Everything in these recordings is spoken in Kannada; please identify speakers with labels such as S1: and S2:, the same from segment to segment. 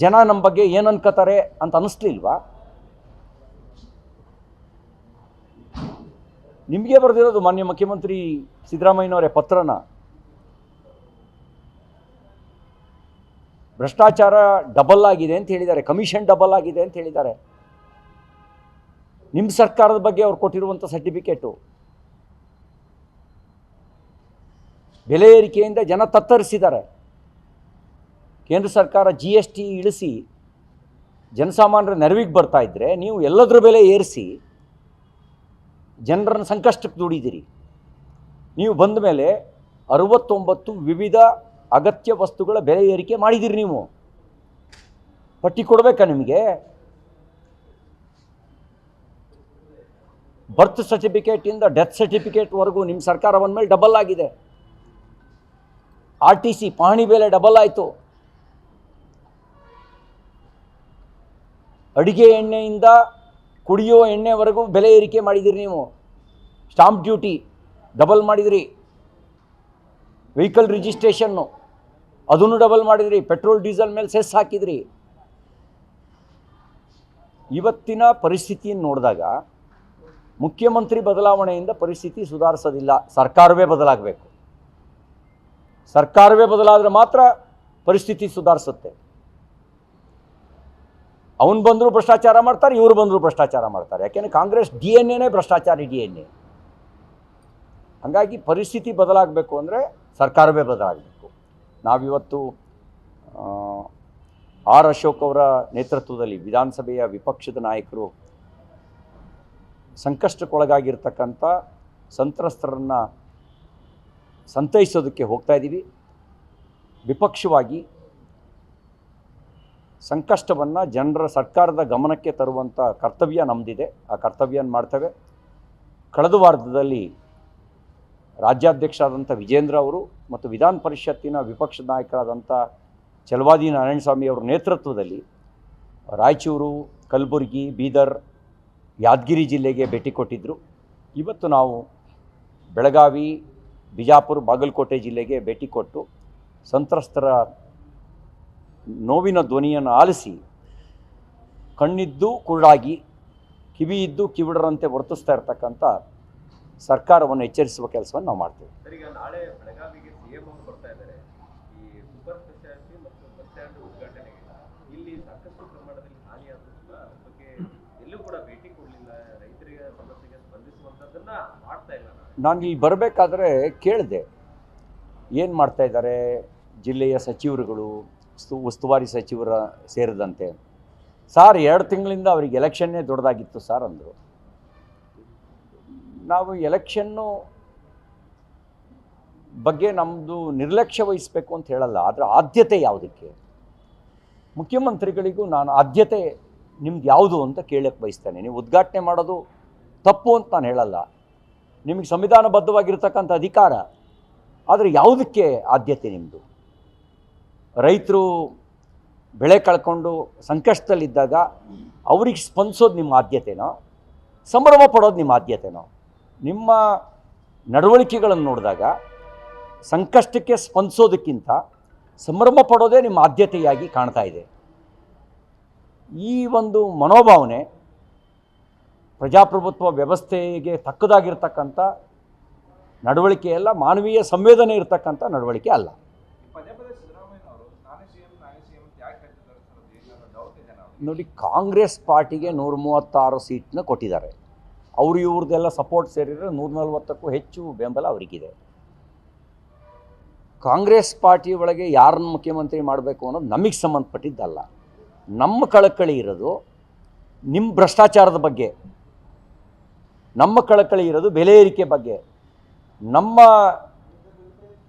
S1: ಜನ ನಮ್ಮ ಬಗ್ಗೆ ಏನು ಅನ್ಕೋತಾರೆ ಅಂತ ಅನ್ನಿಸ್ಲಿಲ್ವಾ? ನಿಮಗೆ ಬರೆದಿರೋದು ಮಾನ್ಯ ಮುಖ್ಯಮಂತ್ರಿ ಸಿದ್ದರಾಮಯ್ಯನವರೇ ಪತ್ರನ. ಭ್ರಷ್ಟಾಚಾರ ಡಬಲ್ ಆಗಿದೆ ಅಂತ ಹೇಳಿದ್ದಾರೆ, ಕಮಿಷನ್ ಡಬಲ್ ಆಗಿದೆ ಅಂತ ಹೇಳಿದ್ದಾರೆ. ನಿಮ್ಮ ಸರ್ಕಾರದ ಬಗ್ಗೆ ಅವ್ರು ಕೊಟ್ಟಿರುವಂಥ ಸರ್ಟಿಫಿಕೇಟು. ಬೆಲೆ ಏರಿಕೆಯಿಂದ ಜನ ತತ್ತರಿಸಿದ್ದಾರೆ. ಕೇಂದ್ರ ಸರ್ಕಾರ GST ಇಳಿಸಿ ಜನಸಾಮಾನ್ಯರ ನೆರವಿಗೆ ಬರ್ತಾ ಇದ್ದರೆ ನೀವು ಎಲ್ಲದರ ಬೆಲೆ ಏರಿಸಿ ಜನರನ್ನು ಸಂಕಷ್ಟಕ್ಕೆ ದುಡಿದಿರಿ. ನೀವು ಬಂದ ಮೇಲೆ 69 ವಿವಿಧ ಅಗತ್ಯ ವಸ್ತುಗಳ ಬೆಲೆ ಏರಿಕೆ ಮಾಡಿದಿರಿ. ನೀವು ಪಟ್ಟಿ ಕೊಡಬೇಕಾ ನಿಮಗೆ? ಬರ್ತ್ ಸರ್ಟಿಫಿಕೇಟಿಂದ ಡೆತ್ ಸರ್ಟಿಫಿಕೇಟ್ವರೆಗೂ ನಿಮ್ಮ ಸರ್ಕಾರ ಬಂದ ಮೇಲೆ ಡಬಲ್ ಆಗಿದೆ. RTC ಪಹಣಿ ಬೆಲೆ ಡಬಲ್ ಆಯಿತು. ಅಡಿಗೆ ಎಣ್ಣೆಯಿಂದ ಕುಡಿಯೋ ಎಣ್ಣೆವರೆಗೂ ಬೆಲೆ ಏರಿಕೆ ಮಾಡಿದಿರಿ. ನೀವು ಸ್ಟಾಂಪ್ ಡ್ಯೂಟಿ ಡಬಲ್ ಮಾಡಿದಿರಿ. ವೆಹಿಕಲ್ ರಿಜಿಸ್ಟ್ರೇಷನ್ನು ಅದನ್ನು ಡಬಲ್ ಮಾಡಿದಿರಿ. ಪೆಟ್ರೋಲ್ ಡೀಸೆಲ್ ಮೇಲೆ ಸೆಸ್ ಹಾಕಿದ್ರಿ. ಇವತ್ತಿನ ಪರಿಸ್ಥಿತಿಯನ್ನು ನೋಡಿದಾಗ ಮುಖ್ಯಮಂತ್ರಿ ಬದಲಾವಣೆಯಿಂದ ಪರಿಸ್ಥಿತಿ ಸುಧಾರಿಸೋದಿಲ್ಲ. ಸರ್ಕಾರವೇ ಬದಲಾಗಬೇಕು. ಸರ್ಕಾರವೇ ಬದಲಾದರೆ ಮಾತ್ರ ಪರಿಸ್ಥಿತಿ ಸುಧಾರಿಸುತ್ತೆ. ಅವನು ಬಂದರೂ ಭ್ರಷ್ಟಾಚಾರ ಮಾಡ್ತಾರೆ, ಇವರು ಬಂದರೂ ಭ್ರಷ್ಟಾಚಾರ ಮಾಡ್ತಾರೆ. ಯಾಕೆಂದರೆ ಕಾಂಗ್ರೆಸ್ DNA ಭ್ರಷ್ಟಾಚಾರಿ DNA. ಹಾಗಾಗಿ ಪರಿಸ್ಥಿತಿ ಬದಲಾಗಬೇಕು ಅಂದರೆ ಸರ್ಕಾರವೇ ಬದಲಾಗಬೇಕು. ನಾವಿವತ್ತು ಆರ್ ಅಶೋಕ್ ಅವರ ನೇತೃತ್ವದಲ್ಲಿ ವಿಧಾನಸಭೆಯ ವಿಪಕ್ಷದ ನಾಯಕರು ಸಂಕಷ್ಟಕ್ಕೊಳಗಾಗಿರ್ತಕ್ಕಂಥ ಸಂತ್ರಸ್ತರನ್ನು ಸಂತೈಸೋದಕ್ಕೆ ಹೋಗ್ತಾ ಇದ್ದೀವಿ. ವಿಪಕ್ಷವಾಗಿ ಸಂಕಷ್ಟವನ್ನು ಜನರ ಸರ್ಕಾರದ ಗಮನಕ್ಕೆ ತರುವಂಥ ಕರ್ತವ್ಯ ನಮ್ಮದಿದೆ. ಆ ಕರ್ತವ್ಯನ ಮಾಡ್ತೇವೆ. ಕಳೆದ ವಾರದಲ್ಲಿ ರಾಜ್ಯಾಧ್ಯಕ್ಷರಾದಂಥ ವಿಜೇಂದ್ರ ಅವರು ಮತ್ತು ವಿಧಾನ ಪರಿಷತ್ತಿನ ವಿಪಕ್ಷ ನಾಯಕರಾದಂಥ ಚಲವಾದಿ ನಾರಾಯಣಸ್ವಾಮಿ ಅವರ ನೇತೃತ್ವದಲ್ಲಿ ರಾಯಚೂರು, ಕಲಬುರಗಿ, ಬೀದರ್, ಯಾದಗಿರಿ ಜಿಲ್ಲೆಗೆ ಭೇಟಿ ಕೊಟ್ಟಿದ್ದರು. ಇವತ್ತು ನಾವು ಬೆಳಗಾವಿ, ಬಿಜಾಪುರ, ಬಾಗಲಕೋಟೆ ಜಿಲ್ಲೆಗೆ ಭೇಟಿ ಕೊಟ್ಟು ಸಂತ್ರಸ್ತರ ನೋವಿನ ಧ್ವನಿಯನ್ನು ಆಲಿಸಿ ಕಣ್ಣಿದ್ದು ಕುರುಡಾಗಿ ಕಿವಿಯಿದ್ದು ಕಿವಿಡರಂತೆ ವರ್ತಿಸ್ತಾ ಇರ್ತಕ್ಕಂಥ ಸರ್ಕಾರವನ್ನು ಎಚ್ಚರಿಸುವ ಕೆಲಸವನ್ನು ನಾವು ಮಾಡ್ತೇವೆ.
S2: ನಾಳೆ ಬೆಳಗಾವಿಗೆ CM ಅವರು ಬರ್ತಾ ಇದ್ದಾರೆ. ಈ ಸೂಪರ್ ಸ್ಪೆಷಾಲಿಟಿ ಮತ್ತು ಬಸ್ ಸ್ಟ್ಯಾಂಡ್ ಉದ್ಘಾಟನೆಗೆ ಇಲ್ಲಿ ಸಾಕಷ್ಟು ಪ್ರಮಾಣದಲ್ಲಿ ಹಾನಿಯಾದರೂ ಕೂಡ ಅದ್ರ ಬಗ್ಗೆ ಎಲ್ಲೂ ಕೂಡ ಭೇಟಿ ಕೊಡಲಿಲ್ಲ. ರೈತರಿಗೆ ಸಮಸ್ಯೆಗೆ ಸ್ಪಂದಿಸುವಂಥದ್ದನ್ನ ಮಾಡ್ತಾ ಇಲ್ಲ.
S1: ನಾನು ಇಲ್ಲಿ ಬರಬೇಕಾದ್ರೆ ಕೇಳಿದೆ ಏನು ಮಾಡ್ತಾ ಇದ್ದಾರೆ ಜಿಲ್ಲೆಯ ಸಚಿವರುಗಳು, ಉಸ್ತುವಾರಿ ಸಚಿವರ ಸೇರಿದಂತೆ. ಸಾರ್ 2 ತಿಂಗಳಿಂದ ಅವರಿಗೆ ಎಲೆಕ್ಷನ್ನೇ ದೊಡ್ಡದಾಗಿತ್ತು ಸಾರ್ ಅಂದರು. ನಾವು ಎಲೆಕ್ಷನ್ನು ಬಗ್ಗೆ ನಮ್ಮದು ನಿರ್ಲಕ್ಷ್ಯ ವಹಿಸಬೇಕು ಅಂತ ಹೇಳಲ್ಲ, ಆದರೆ ಆದ್ಯತೆ ಯಾವುದಕ್ಕೆ? ಮುಖ್ಯಮಂತ್ರಿಗಳಿಗೂ ನಾನು ಆದ್ಯತೆ ನಿಮ್ಗೆ ಯಾವುದು ಅಂತ ಕೇಳಕ್ಕೆ ಬಯಸ್ತೇನೆ. ನೀವು ಉದ್ಘಾಟನೆ ಮಾಡೋದು ತಪ್ಪು ಅಂತ ನಾನು ಹೇಳಲ್ಲ, ನಿಮಗೆ ಸಂವಿಧಾನಬದ್ಧವಾಗಿರ್ತಕ್ಕಂಥ ಅಧಿಕಾರ. ಆದರೆ ಯಾವುದಕ್ಕೆ ಆದ್ಯತೆ ನಿಮ್ಮದು? ರೈತರು ಬೆಳೆ ಕಳ್ಕೊಂಡು ಸಂಕಷ್ಟದಲ್ಲಿದ್ದಾಗ ಅವ್ರಿಗೆ ಸ್ಪಂದಿಸೋದು ನಿಮ್ಮ ಆದ್ಯತೆನೋ, ಸಂಭ್ರಮ ಪಡೋದು ನಿಮ್ಮ ಆದ್ಯತೆನೋ? ನಿಮ್ಮ ನಡವಳಿಕೆಗಳನ್ನು ನೋಡಿದಾಗ ಸಂಕಷ್ಟಕ್ಕೆ ಸ್ಪಂದಿಸೋದಕ್ಕಿಂತ ಸಂಭ್ರಮ ಪಡೋದೇ ನಿಮ್ಮ ಆದ್ಯತೆಯಾಗಿ ಕಾಣ್ತಾ ಇದೆ. ಈ ಒಂದು ಮನೋಭಾವನೆ ಪ್ರಜಾಪ್ರಭುತ್ವ ವ್ಯವಸ್ಥೆಗೆ ತಕ್ಕದಾಗಿರ್ತಕ್ಕಂಥ ನಡವಳಿಕೆಯಲ್ಲ, ಮಾನವೀಯ ಸಂವೇದನೆ ಇರತಕ್ಕಂಥ ನಡವಳಿಕೆ ಅಲ್ಲ. ನೋಡಿ, ಕಾಂಗ್ರೆಸ್ ಪಾರ್ಟಿಗೆ 136 ಸೀಟ್ನ ಕೊಟ್ಟಿದ್ದಾರೆ. ಅವರು ಇವ್ರದ್ದೆಲ್ಲ ಸಪೋರ್ಟ್ ಸೇರಿದರೆ 140ಕ್ಕೂ ಹೆಚ್ಚು ಬೆಂಬಲ ಅವರಿಗಿದೆ. ಕಾಂಗ್ರೆಸ್ ಪಾರ್ಟಿ ಒಳಗೆ ಯಾರನ್ನು ಮುಖ್ಯಮಂತ್ರಿ ಮಾಡಬೇಕು ಅನ್ನೋದು ನಮಗೆ ಸಂಬಂಧಪಟ್ಟಿದ್ದಲ್ಲ. ನಮ್ಮ ಕಳಕಳಿ ಇರೋದು ನಿಮ್ಮ ಭ್ರಷ್ಟಾಚಾರದ ಬಗ್ಗೆ, ನಮ್ಮ ಕಳಕಳಿ ಇರೋದು ಬೆಲೆ ಏರಿಕೆ ಬಗ್ಗೆ, ನಮ್ಮ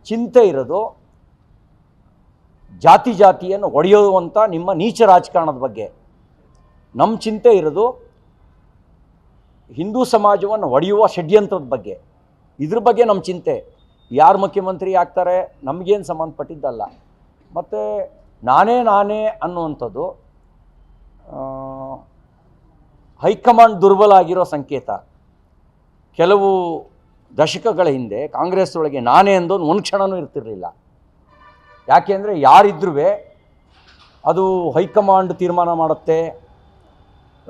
S1: ಚಿಂತೆ ಇರೋದು ಜಾತಿಯನ್ನು ಒಡೆಯುವಂಥ ನಿಮ್ಮ ನೀಚ ರಾಜಕಾರಣದ ಬಗ್ಗೆ, ನಮ್ಮ ಚಿಂತೆ ಇರೋದು ಹಿಂದೂ ಸಮಾಜವನ್ನು ಒಡೆಯುವ ಷಡ್ಯಂತ್ರದ ಬಗ್ಗೆ. ಇದ್ರ ಬಗ್ಗೆ ನಮ್ಮ ಚಿಂತೆ. ಯಾರು ಮುಖ್ಯಮಂತ್ರಿ ಆಗ್ತಾರೆ ನಮಗೇನು ಸಂಬಂಧಪಟ್ಟಿದ್ದಲ್ಲ. ಮತ್ತು ನಾನೇ ಅನ್ನುವಂಥದ್ದು ಹೈಕಮಾಂಡ್ ದುರ್ಬಲ ಆಗಿರೋ ಸಂಕೇತ. ಕೆಲವು ದಶಕಗಳ ಹಿಂದೆ ಕಾಂಗ್ರೆಸ್ ಒಳಗೆ ನಾನೇ ಅಂದೋನು ಒಂದು ಕ್ಷಣವೂ ಇರ್ತಿರಲಿಲ್ಲ. ಯಾಕೆಂದರೆ ಯಾರಿದ್ರೂ ಅದು ಹೈಕಮಾಂಡ್ ತೀರ್ಮಾನ ಮಾಡುತ್ತೆ,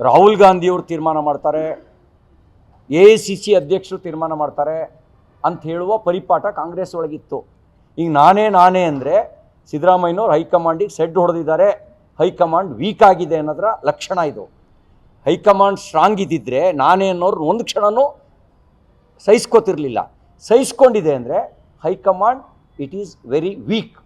S1: ರಾಹುಲ್ ಗಾಂಧಿಯವರು ತೀರ್ಮಾನ ಮಾಡ್ತಾರೆ, AICC ಅಧ್ಯಕ್ಷರು ತೀರ್ಮಾನ ಮಾಡ್ತಾರೆ ಅಂತ ಹೇಳುವ ಪರಿಪಾಠ ಕಾಂಗ್ರೆಸ್ ಒಳಗಿತ್ತು. ಈಗ ನಾನೇ ಅಂದರೆ ಸಿದ್ದರಾಮಯ್ಯನವ್ರು ಹೈಕಮಾಂಡಿಗೆ ಸೆಡ್ ಹೊಡೆದಿದ್ದಾರೆ, ಹೈಕಮಾಂಡ್ ವೀಕ್ ಆಗಿದೆ ಅನ್ನೋದರ ಲಕ್ಷಣ ಇದು. ಹೈಕಮಾಂಡ್ ಸ್ಟ್ರಾಂಗ್ ಇದ್ದಿದ್ದರೆ ನಾನೇ ಅನ್ನೋರು ಒಂದು ಕ್ಷಣವೂ ಸಹಿಸ್ಕೋತಿರ್ಲಿಲ್ಲ. ಸಹಿಸ್ಕೊಂಡಿದೆ ಅಂದರೆ high command it is very weak.